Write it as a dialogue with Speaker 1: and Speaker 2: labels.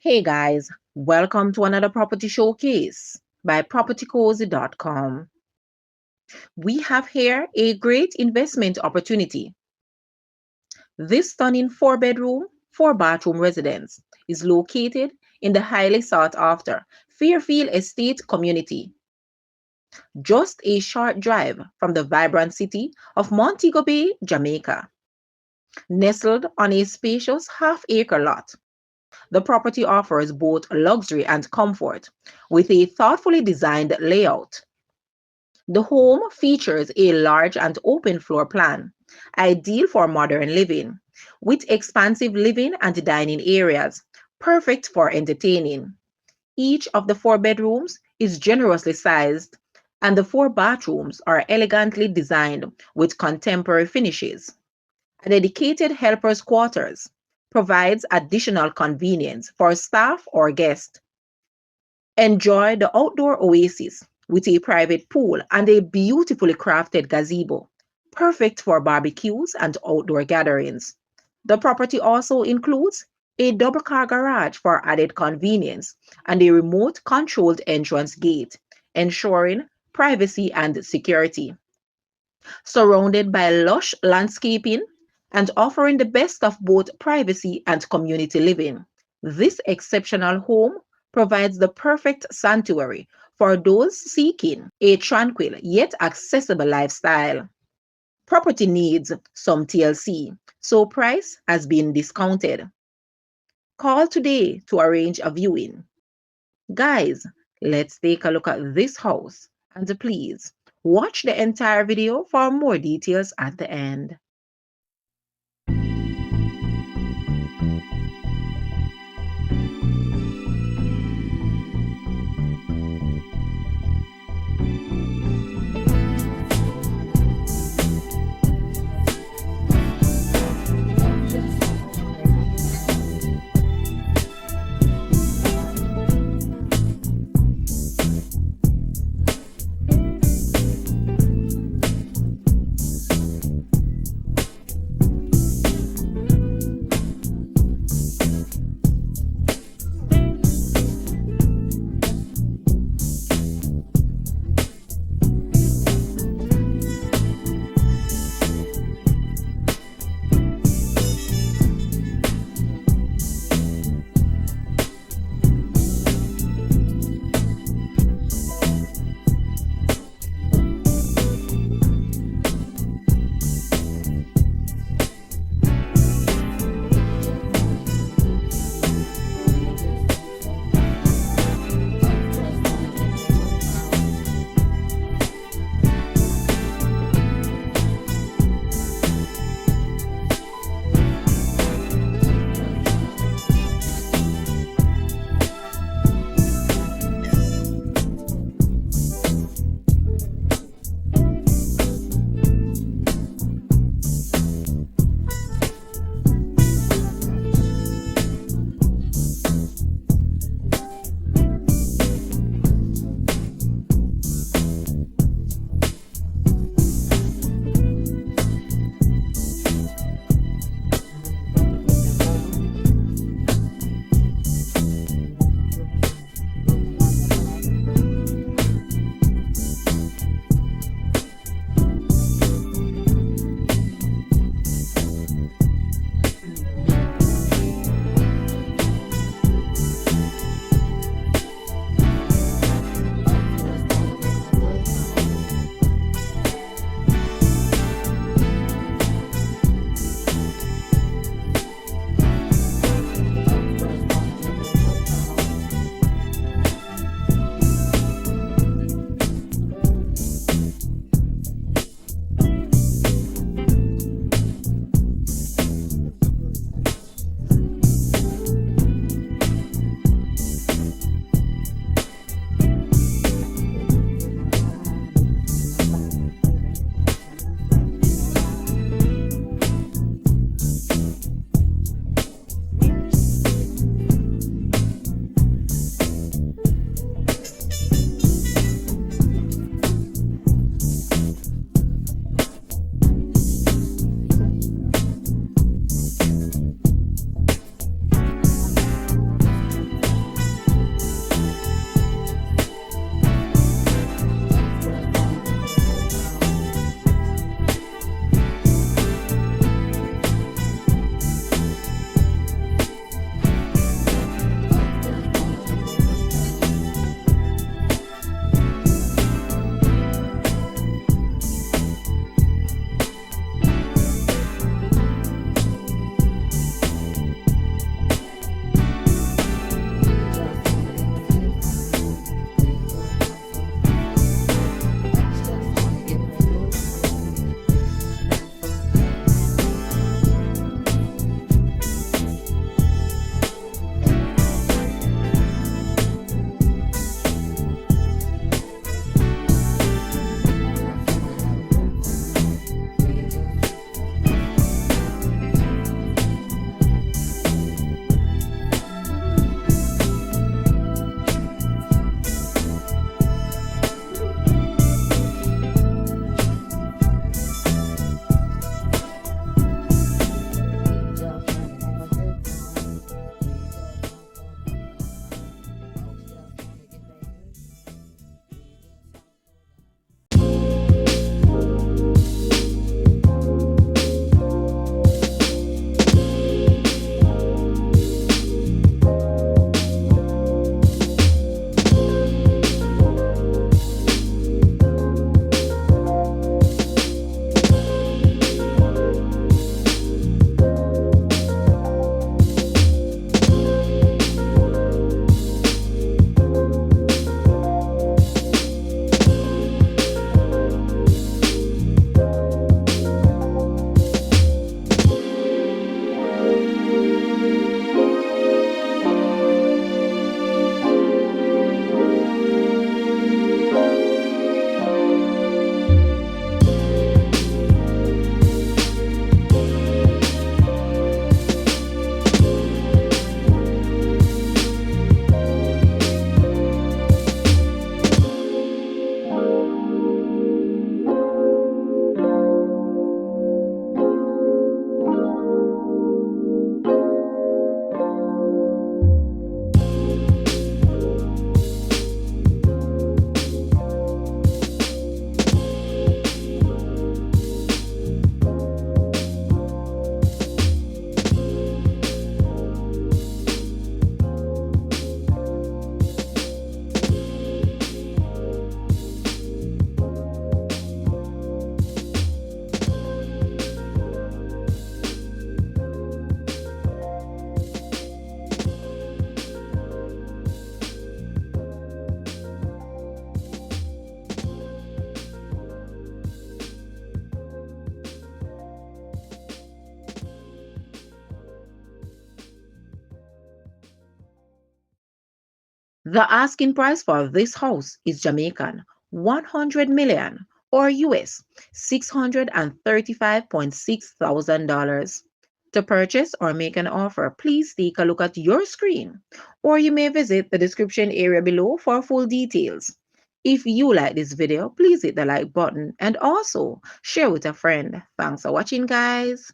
Speaker 1: Hey guys, welcome to another property showcase by propertycozy.com. We have here a great investment opportunity. This stunning 4 bedroom, 4 bathroom residence is located in the highly sought after Fairfield Estate community, just a short drive from the vibrant city of Montego Bay, Jamaica. Nestled on a spacious half-acre lot, the property offers both luxury and comfort with a thoughtfully designed layout. The home features a large and open floor plan, ideal for modern living, with expansive living and dining areas, perfect for entertaining. Each of the 4 bedrooms is generously sized, and the 4 bathrooms are elegantly designed with contemporary finishes. A dedicated helper's quarters provides additional convenience for staff or guests. Enjoy the outdoor oasis with a private pool and a beautifully crafted gazebo, perfect for barbecues and outdoor gatherings. The property also includes a double car garage for added convenience and a remote controlled entrance gate, ensuring privacy and security. Surrounded by lush landscaping and offering the best of both privacy and community living. This exceptional home provides the perfect sanctuary for those seeking a tranquil yet accessible lifestyle. Property needs some TLC, so price has been discounted. Call today to arrange a viewing. Guys, let's take a look at this house and please watch the entire video for more details at the end. The asking price for this house is Jamaican 100 million or US $635,600. To purchase or make an offer, please take a look at your screen or you may visit the description area below for full details. If you like this video, please hit the like button and also share with a friend. Thanks for watching, guys.